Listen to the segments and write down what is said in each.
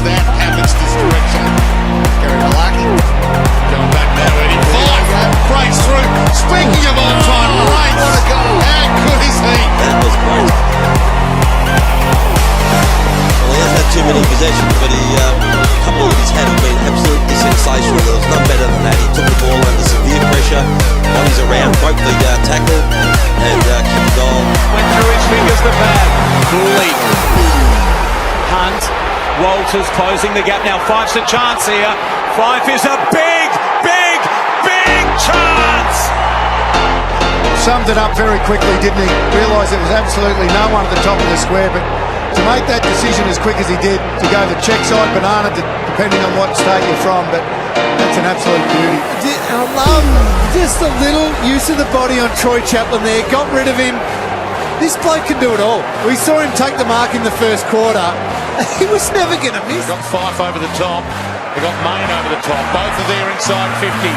that happens this direction. Gary Malaki going back now. Eddie Fyfe breaks through. Speaking of all-time greats, what a goal! How good is he? That was great. Well, he hasn't had too many possessions, but a couple of his had have been absolutely sensational. There was none better than that. He took the ball under severe pressure, while he's around, broke the tackle, and kicked the goal. Went through his fingers, the pad. Cooley. Hunt. Walters closing the gap now. Fyfe's a chance here. Fyfe is a big chance! Summed it up very quickly, didn't he? Realised there was absolutely no one at the top of the square, but to make that decision as quick as he did, to go the check side banana, depending on what state you're from, but that's an absolute beauty. I love just a little use of the body on Troy Chaplin there, got rid of him. This bloke can do it all. We saw him take the mark in the first quarter. He was never going to miss. Got Fyfe over the top. They got Main over the top. Both are there inside 50.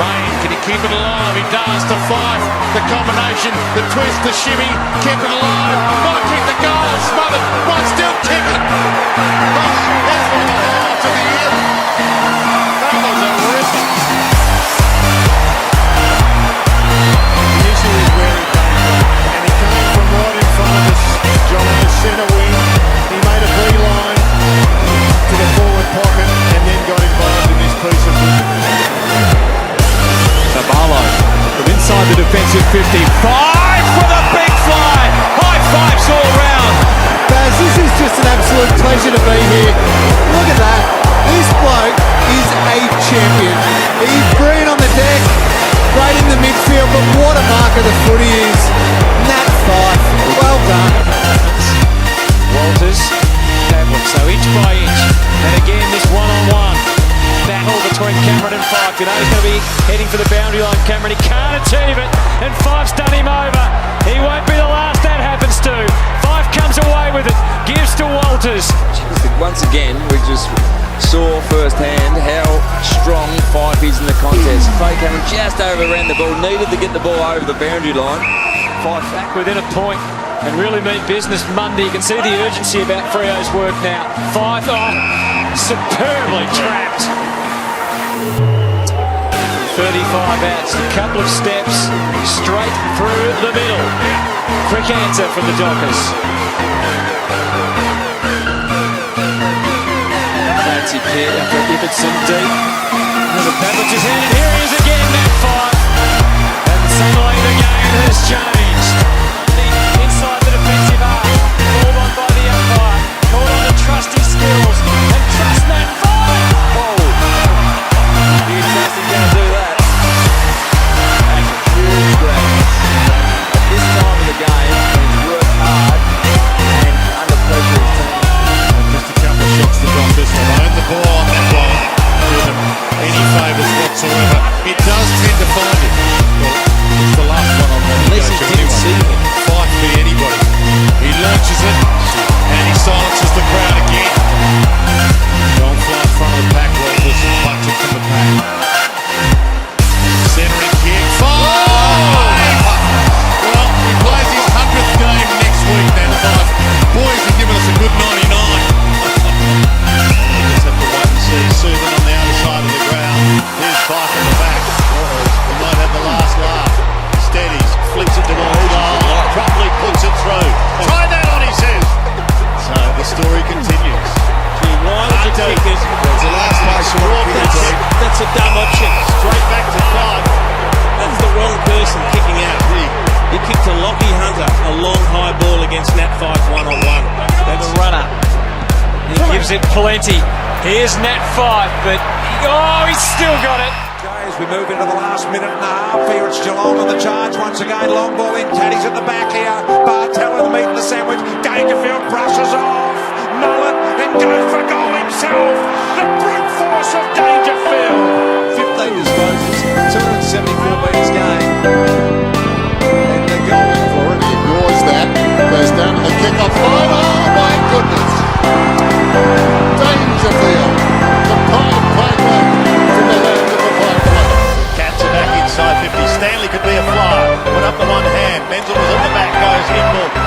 Main, can he keep it alive? He does to Fyfe. The combination, the twist, the shimmy, keep it alive. Might kick the goal, smothered, might still kick it. That's one of the highlights of the year. That was a rip. The issue is where he came from, and he came from right in front of us, John, on the centre wing. He made a beeline to the forward pocket and then got involved in this piece of Brownlow from inside the defensive 50. Fyfe with a big fly. High fives all round. Baz, this is just an absolute pleasure to be here. Look at that. This bloke is a champion. He's brilliant on the deck, great in the midfield, but what a marker the footy is. Nat Fyfe, well done. Walters, Pavlik, so inch by inch. And again, this one-on-one battle between Cameron and Fyfe. You know he's going to be heading for the boundary line. Cameron, he can't achieve it, and Fyfe's done him over. He won't be the last that happens to. Fyfe comes away with it, gives to Walters. Once again, we just saw firsthand how strong Fyfe is in the contest. Faye Cameron just overran the ball, needed to get the ball over the boundary line. Fyfe back within a point and really mean business Monday. You can see the urgency about Freo's work now. Fyfe, superbly trapped. 35 outs, a couple of steps, straight through the middle. Quick answer from the Dockers. Fancy Pitt after Ibbotson deep. There's a Pavlich's hand, and here he is again, Nat Fyfe. And suddenly the game has changed. Inside the defensive arc, called on by the umpire, called on to trust his skills, and trust Nat Fyfe. Oh, do you trust him going to do that? That's a huge grab. At this time of the game, he's worked hard and under pressure he's taken. Just a couple of shots to drop this one. Own the ball on that one. Do them any favours whatsoever. It does tend to find him. Well, it's the last one on one. Unless he didn't see him. Fyfe beat anybody. He launches it and he silences the crowd again. Don't fly in front of the pack. Walters punch it from the pack. Centering kick. Fyfe! Well, he plays his 100th game next week then, Fyfe. Boys have given us a good 99. We'll just have to wait and see. Soothing on the other side of the ground. Here's Fyfe in the back. He might have the last laugh. Steadies, flips it to the goal, properly puts it through. Try that on, he says. So the story continues. Gee, why would you kick it? That's the last place you want to kick it. That's a dumb option. Straight back to Fyfe. That's the wrong person kicking out. He kicked to Lockie Hunter, a long high ball against Nat Fyfe one-on-one. That's the runner. He gives it plenty. Here's Nat Fyfe, but he's still got it. As we move into the last minute and a half here, it's Geelong on the charge once again. Long ball in, Taddy's at the back here. Bartel in the meat and the sandwich. Dangerfield brushes off. Mullet and goes for goal himself. The brute force of Dangerfield. 15 disposals, 274 metres gained. And they're going for it. He ignores that. Goes down to the kick-off line. Oh my goodness. Dangerfield. The prime playback from the land of the play. Cats are back inside 50. Stanley could be a flyer. Put up the one hand. Menzel was at the back. Goes in ball.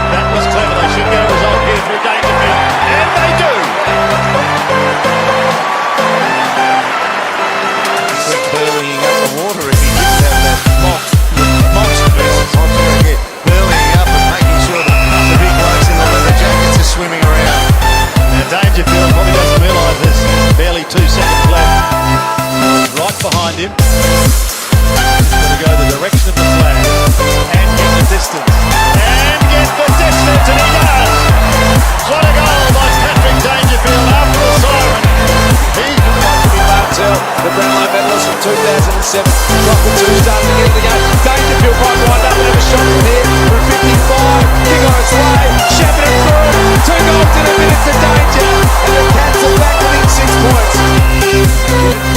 2007. Rocket 2 starting to get in the game. Dangerfield might wind up and have a shot from here from 55. Kick on its way. Shoving it through. 2 goals in a minute to Danger. And the Cats are back within 6 points.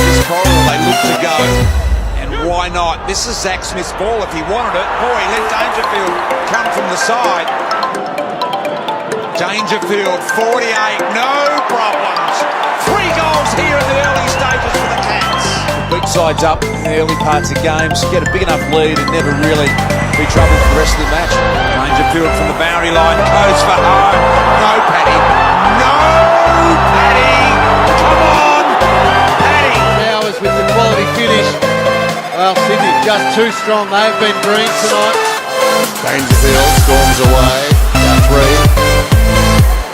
This corridor they look to go. And why not? This is Zach Smith's ball if he wanted it. Boy, he let Dangerfield come from the side. Dangerfield, 48, no problems. 3 goals here in the early stages for the Cats. Beat sides up in the early parts of games, get a big enough lead and never really be troubled for the rest of the match. Dangerfield from the boundary line, goes for home. No Paddy. No Paddy. Come on, Paddy. Bowers with the quality finish. Well, Sydney just too strong. They've been green tonight. Dangerfield storms away. Guthrie.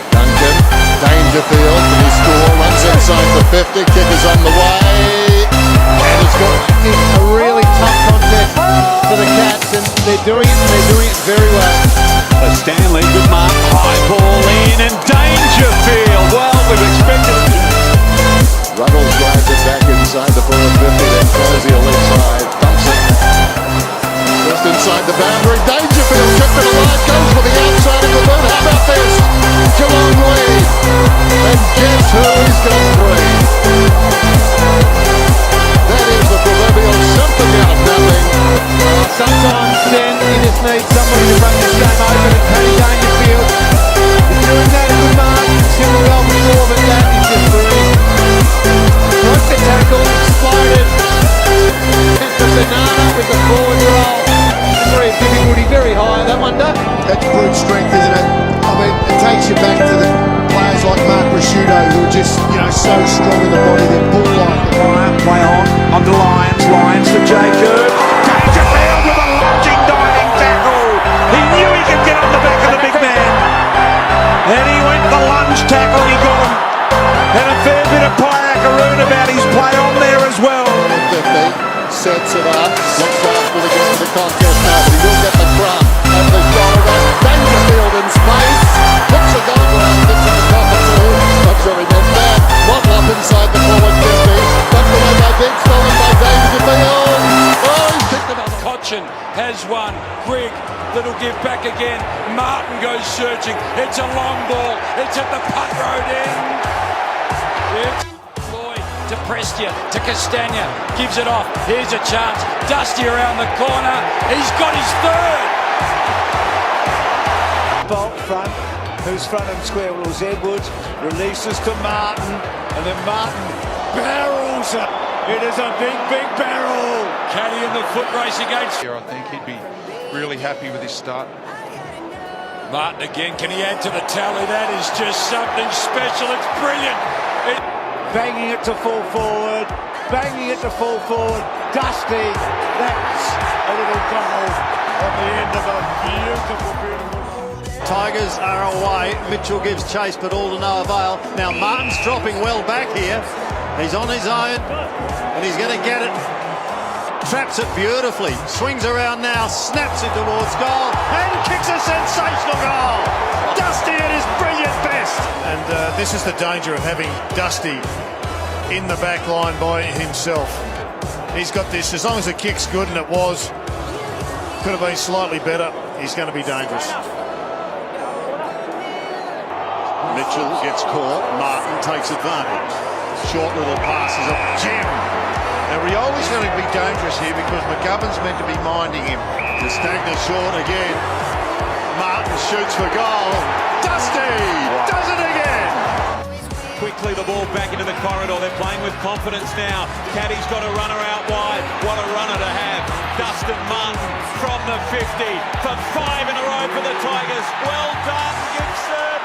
Duncan. Dangerfield. Can he score? Runs inside the 50. Kick is on the way. And it's got It's a really tough contest for the Cats, and they're doing it very well. Stanley, good mark, high ball in, and Dangerfield. Well, we've expected it. Ruggles drives it back inside the forward 50. Then Crozier left side. Dumps it. Just inside the boundary. Dangerfield kept it alive. Goes for the outside of the boot. How about this? Geelong lead. And guess who's got 3? That is the proverbial something out of nothing. Sometimes then you just need somebody to run this game open, and Paddy Dangerfield is doing that. A good mark, simple goal before, but that is just brilliant. Broke the tackle, exploded. It's the banana with the forward roll. Degree of difficulty very high, that one, Doug. That's brute strength, isn't it? I mean, it takes you back to the players like Mark Prosciutto who are just, so strong in the body. They're bull-like. Play on to Lions. Lions to Jacob. Dangerfield with a lunging, diving tackle. He knew he could get on the back of the big man. And he went the lunge tackle. He got him. And a fair bit of Pyakaroon about his play on there as well. 50, sets it up, looks after the get to the contest now, but he will get the crumb over the shoulder. Dangerfield in space, hooks a goal around, gets in the top of 2. Not sure he meant that. One up inside the forward 50, tucked away by Big, stolen by Dangerfield. Oh, he's picked it up. Cochin has one. Grigg, that'll give back again. Martin goes searching. It's a long ball. It's at the putt road end. It's Lloyd to Prestia, to Castagna. Gives it off. Here's a chance. Dusty around the corner. He's got his third. Bolt front. Who's front and square? Well, it was Edwards. Releases to Martin. And then Martin barrels it. It is a big, big barrel. Caddy in the foot race against. Here, I think he'd be really happy with his start. Martin again. Can he add to the tally? That is just something special. It's brilliant. Banging it to full forward. Banging it to full forward. Dusty. That's a little goal on the end of a beautiful, beautiful. Tigers are away. Mitchell gives chase, but all to no avail. Now Martin's dropping well back here. He's on his own, and he's going to get it. Traps it beautifully. Swings around now, snaps it towards goal, and kicks a sensational goal. Dusty at his brilliant best. And this is the danger of having Dusty in the back line by himself. He's got this, as long as the kick's good, and it was, could have been slightly better, he's going to be dangerous. Mitchell gets caught, Martin takes advantage. Short little passes of Jim. Now Rioli's going to be dangerous here because McGovern's meant to be minding him. Castagna short again. Martin shoots for goal. Dusty does it again. Quickly the ball back into the corridor. They're playing with confidence now. Caddy's got a runner out wide. What a runner to have. Dustin Martin from the 50 for 5 in a row for the Tigers. Well done, Gibson.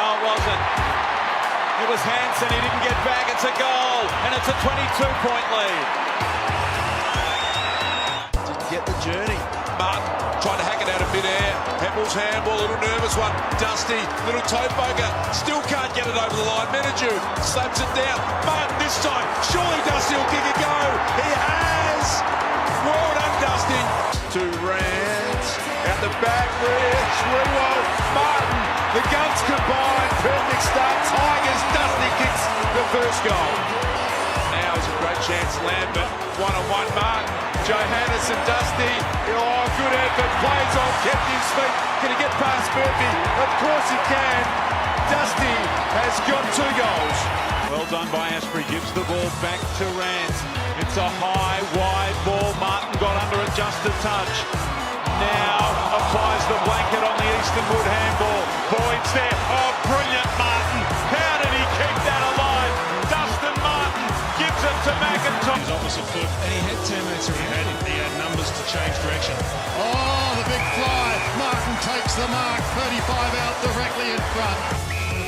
No, it wasn't. It was Hansen. He didn't get back. It's a goal, and it's a 22-point lead. Didn't get the journey. Martin trying to hack it out of midair. Hempel's handball, a little nervous one. Dusty, little toe poker. Still can't get it over the line. Menadue slaps it down. Martin this time. Surely Dusty will kick a go. He has. Well done, Dusty. 2 Rants. Out the back rear. Shriwell. Martin. The guns combined. Perfect start. Tigers. Dusty kicks the first goal. Now is a great chance. Lambert One-on-one, Martin. Johannes and Dusty. Oh, good effort. Plays on, kept his feet. Can he get past Murphy? Of course he can. Dusty has got 2 goals. Well done by Asprey. Gives the ball back to Rance. It's a high, wide ball. Martin got under it just a touch. Now applies the blanket on the Easternwood handball. Boyd's there. Oh, brilliant, Martin. How did he keep that alive? Dustin Martin gives it to McIntosh. His opposite foot. And he had teammates around him. He had numbers to change direction. Oh, the big fly. Martin takes the mark. 35 out directly in front.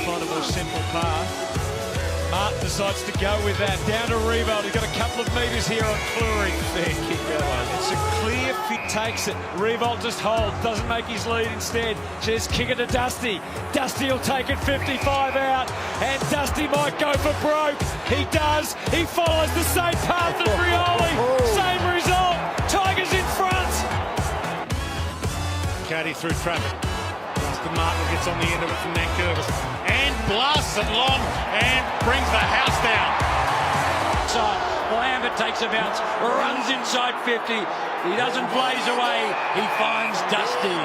Find a more simple path. Martin decides to go with that. Down to Revolt. He's got a couple of metres here on Fleury. Fair kick that one. It's a clear fit. Takes it. Revolt just holds. Doesn't make his lead instead. Just kick it to Dusty. Dusty will take it 55 out. And Dusty might go for broke. He does. He follows the same path as Rioli. Same result. Tigers in front. Caddy through traffic. Dustin Martin gets on the end of it from Nankervis. And blasts it long and brings the house down. So Lambert takes a bounce, runs inside 50. He doesn't blaze away. He finds Dusty.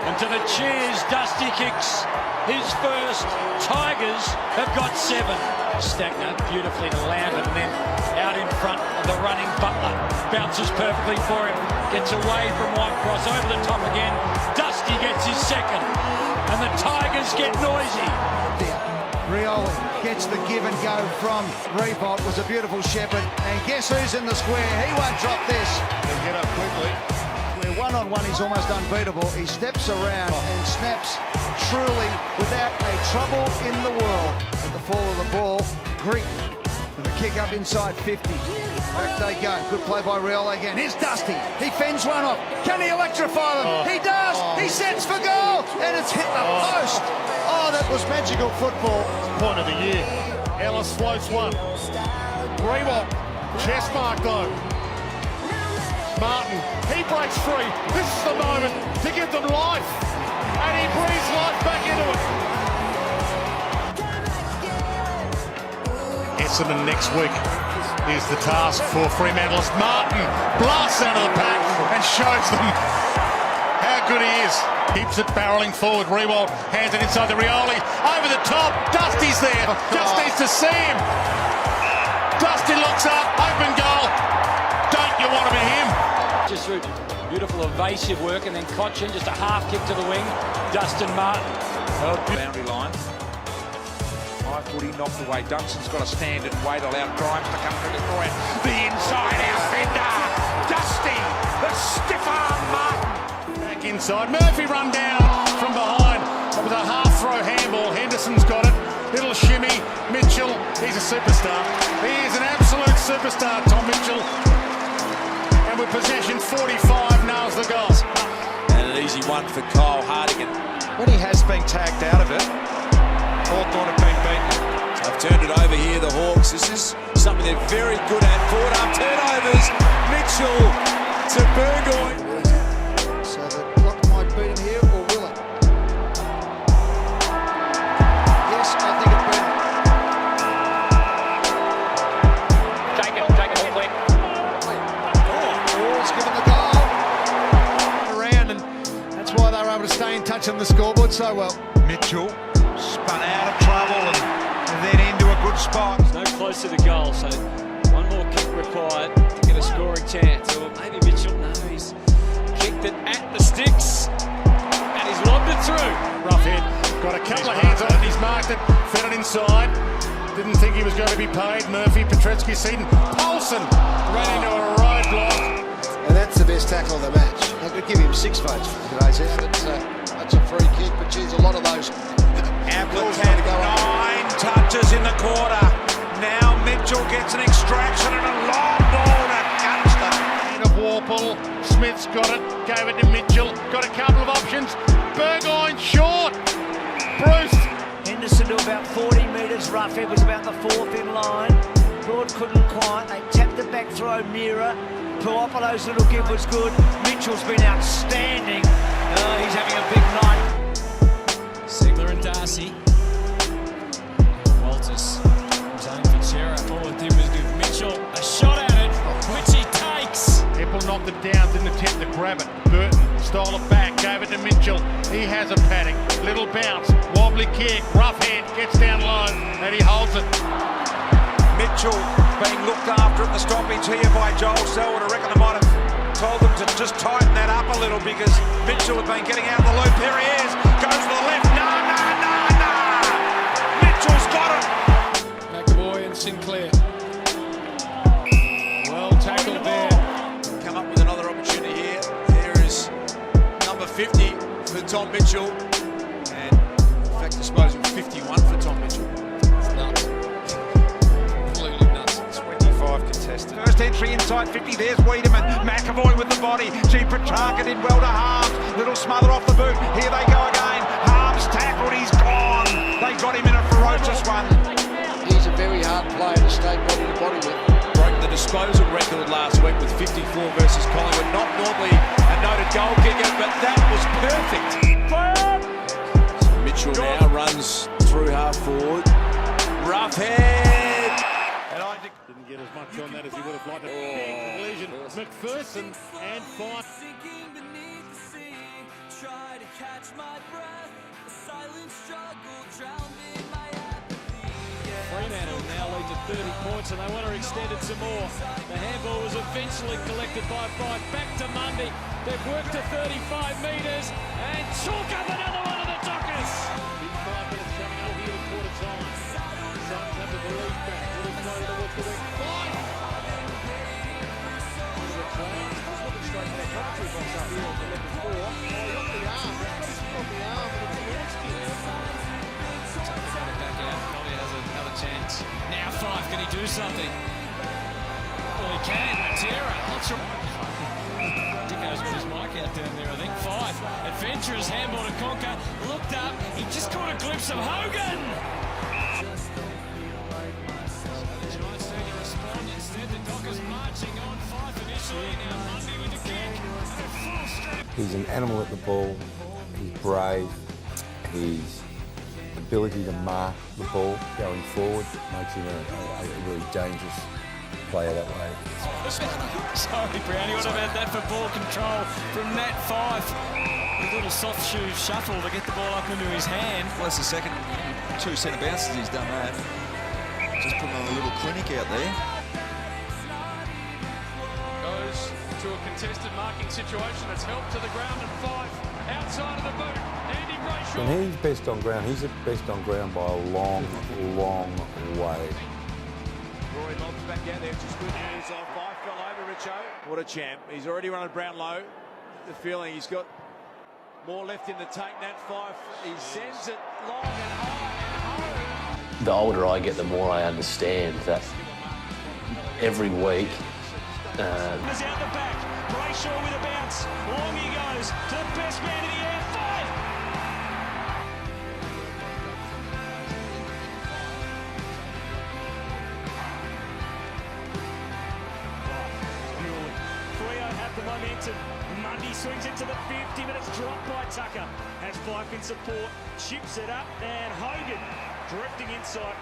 And to the cheers, Dusty kicks his first. Tigers have got 7. Stagner beautifully to Lambert, and then out in front of the running Butler. Bounces perfectly for him. Gets away from Whitecross, over the top again. Dusty gets his second. And the Tigers get noisy. Rioli gets the give and go from Revolt. Was a beautiful shepherd. And guess who's in the square? He won't drop this. They get up quickly. Where one-on-one he's almost unbeatable. He steps around and snaps truly without a trouble in the world. At the fall of the ball, Greek with a kick up inside 50. Back they go. Good play by Rioli again. Here's Dusty. He fends one off. Can he electrify them? He does. He sets for goal. And it's hit the post. Oh, that was magical football. Point of the year. Ellis floats one. Rewalt. Chest mark though. Martin. He breaks free. This is the moment to give them life. And he breathes life back into it. Essendon next week is the task for Fremantleist. Martin blasts out of the pack and shows them how good he is. Keeps it barrelling forward. Rewald hands it inside the Rioli. Over the top. Dusty's there. Just needs to see him. Dusty looks up. Open goal. Don't you want to be him? Just through beautiful evasive work, and then Cochin, just a half kick to the wing. Dustin Martin. Boundary line. High footy knocked away. Dunson's got to stand and wait, allow Grimes to come to destroy it. The inside out fender. Dusty. The stiff arm Martin. Back inside. Murphy run down from behind. It was a half throw handball. Henderson's got it. Little shimmy. Mitchell. He's a superstar. He is an absolute superstar, Tom Mitchell. And with possession, 45 nails the goal. And an easy one for Kyle Hardigan. When he has been tagged out of it, Hawthorn have been beaten. I've turned it over here, the Hawks. This is something they're very good at. Forward up turnovers. Mitchell to Burgoyne. So the clock might beat him here, or will it? Yes, I think it beat him. Take it all quick. Wall's given the goal. Around, and that's why they were able to stay in touch on the scoreboard so well. Mitchell spun out of trouble and then into a good spot. No closer to goal, so one more kick required to get a scoring chance. Or maybe Mitchell, no, he's kicked it at the sticks and he's lobbed it through. Rough hit. Got a couple of hands on it. He's marked it. Fed it inside. Didn't think he was going to be paid. Murphy, Petretsky, Seaton. Paulson ran into a roadblock. And that's the best tackle of the match. I could give him 6 votes for today's effort. That's a free kick, but geez, a lot of those. Applicant 9 touches in the quarter. Now Mitchell gets an extraction and a long ball to Gunster. Of Warple. Smith's got it. Gave it to Mitchell. Got a couple of options. Burgoyne short. Bruce. Henderson to about 40 metres. Roughhead was about the 4th in line. Broad couldn't quite. They tapped it back through O'Meara. Puopolo's little give was good. Mitchell's been outstanding. He's having a big night. Sigler and Darcy. Well Walters. Zane Fitzgerald. All it did was give Mitchell a shot at it, which he takes. Hipple knocked it down, didn't attempt to grab it. Burton stole it back, gave it to Mitchell. He has a paddock. Little bounce, wobbly kick, rough head, gets down low, and he holds it. Mitchell being looked after at the stoppage here by Joel Selwood. I reckon I might have told them to just tighten that up a little because Mitchell had been getting out of the loop. Here he is, goes to the left. No. Mitchell's got it. McAvoy and Sinclair. Well tackled there. Come up with another opportunity here. Here is number 50 for Tom Mitchell. And in fact, I suppose it was 51 for Tom Mitchell. It's nuts. Absolutely nuts. 25 contested. First entry inside 50. There's Wiedemann. McAvoy with the body. Petrarca did well to Harms. Little smother off the boot. Here they go again. Harms tackled. He's gone. They got him in a ferocious one. He's a very hard player to stay body to body with. Broke the disposal record last week with 54 versus Collingwood. Not normally a noted goal kicker, but that was perfect. Mitchell now runs through half forward. Rough head. And I didn't get as much on that as he would have liked. A big collision. McPherson and Fyfe. Try to catch my breath, a silent struggle drowned in my apathy. Fremantle now lead to 30 points and they want to extend it some more. The handball was eventually collected by Fyfe. Back to Mundy. They've worked to 35 metres and chalk up another one of the Dockers. Big 5 minutes coming out here to quarter time. Suns have the lead back. Little flow towards the wing. Fyfe! Looking straight to that commentary box up here at 11-4. Oh, he got the arm. He's got the arm and it's launched him. Back out. Probably has another chance. Now Fyfe, can he do something? Well, he can. Matera. Dicko's got his mic out down there, I think. Fyfe. Adventurous handball to Conker. Looked up. He just caught a glimpse of Hogan. The Giants need to respond. Instead, the Dockers marching on. Fyfe initially. Now Mundy with the kick. Full strength. He's an animal at the ball. He's brave. His ability to mark the ball going forward makes him a really dangerous player that way. Sorry, Brownie, what about that for ball control from Nat Fyfe? A little soft shoe shuffle to get the ball up into his hand. Well, that's the second 2 centre bounces he's done that. Just putting on a little clinic out there. Goes to a contested marking situation. It's helped to the ground and Fyfe outside of the boot. Andy Brayshaw. When he's best on ground, he's the best on ground by a long, long way. Rory lobs back out there. Just good news on Fyfe. Fell over Richo. What a champ. He's already run a Brownlow. The feeling he's got more left in the tank. Nat Fyfe. He sends it long and high and home. The older I get, the more I understand that every week. He's out the back. Brayshaw with a bounce. Long he goes to the best man in the air. Fyfe. Freo have the momentum. Mundy swings it to the 50, but it's dropped by Tucker. Has Fyfe in support, chips it up, and Hogan drifting inside.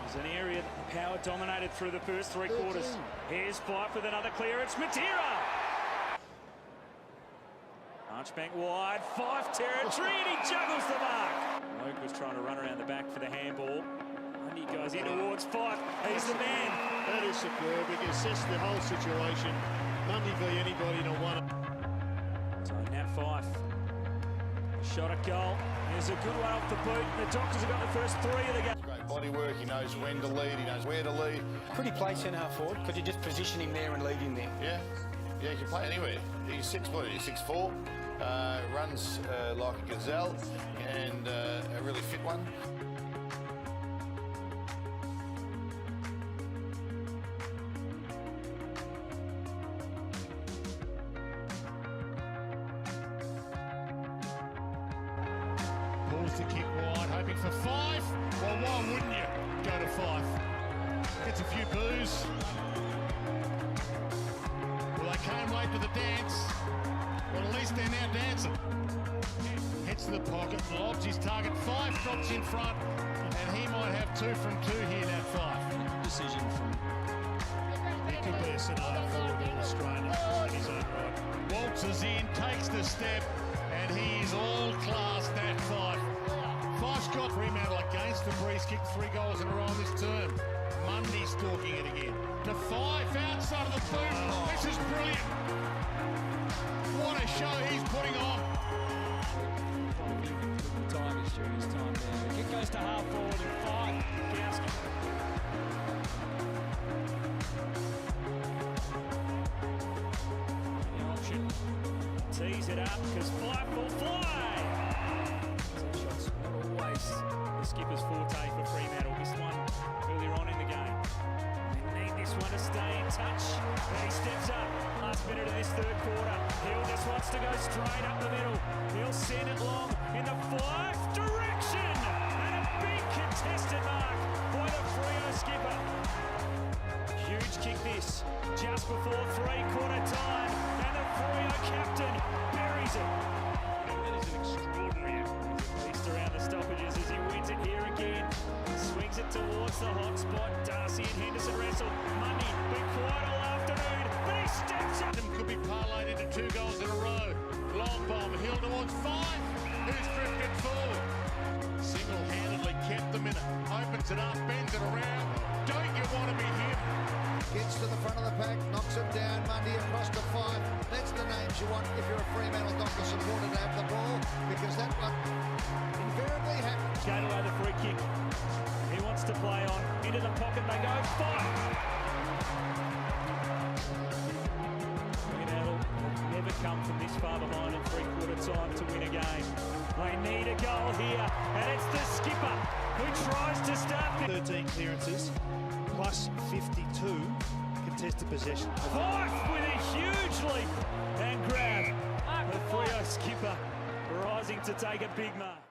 There's an area that Power dominated through the first 3 quarters. Here's Fyfe with another clearance. Matera! Archbank wide, Fyfe territory, and he juggles the mark. Oak was trying to run around the back for the handball. Mundy goes in towards Fyfe. He's the man. That is superb. He can assess the whole situation. Mundy v anybody in a one. So Nat Fyfe. Shot at goal. There's a good one off the boot. The Dockers have got the first 3 of the game. Great body work. He knows when to lead. He knows where to lead. Could he play centre half forward? Could you just position him there and leave him there? Yeah, he can play anywhere. He's 6'4", he's 6'4", runs like a gazelle, and a really fit one. Pulls the kick wide, hoping for Fyfe. Well, why wouldn't you go to Fyfe? Gets a few boos. Well, they came late to the dance. Well, at least they're now dancing. Hits gets to the pocket, lobs his target. Fyfe drops in front, and he might have 2 from 2 here, that Fyfe. Decision from He could be a centre forward in Australia in his own right. Waltzes in, takes the step, and he is all class, that Fyfe. Fyfe's got Fremantle against the breeze, kicked 3 goals in a row this term. Mundy stalking it again. To Fyfe, outside of the boot. This is brilliant. What a show he's putting on. Tigers during his time there. The kick goes to half forward and Fyfe. Gowski. The option. Tees it up because Fyfe will fly. Some shots not always the skipper's forte for Fremantle. Missed one earlier on in the game. They need this one to stay in touch. And he steps up. Last minute of this third quarter. Hill just wants to go straight up the middle. He'll send it long in the Fyfe direction. And a big contested mark by the Freo skipper. Huge kick this. Just before 3-quarter time. And the Freo captain buries it. That is an extraordinary effort. At least around the stoppages as he wins it here again. Swings it towards the hot spot. Darcy and Henderson wrestle. Mundy been quiet all afternoon, but he steps up. Could be parlayed into 2 goals in a row. Long bomb, Hill towards Fyfe, who's drifted forward. Single-handedly kept them in it. Opens it up, bends it around. Don't you want to be him? Gets to the front of the pack, knocks him down. Mundy across to Fyfe. That's the names you want if you're a Fremantle Docker supporter to have the ball, because that one invariably happens. Skate away the free kick. He wants to play on. Into the pocket they go. Fyfe! Fremantle have never come from this far behind in 3-quarter time to win a game. They need a goal here, and it's the skipper who tries to start. 13 clearances, plus 52 contested possession. Fyfe with a huge leap and grab. The Freo skipper rising to take a big mark.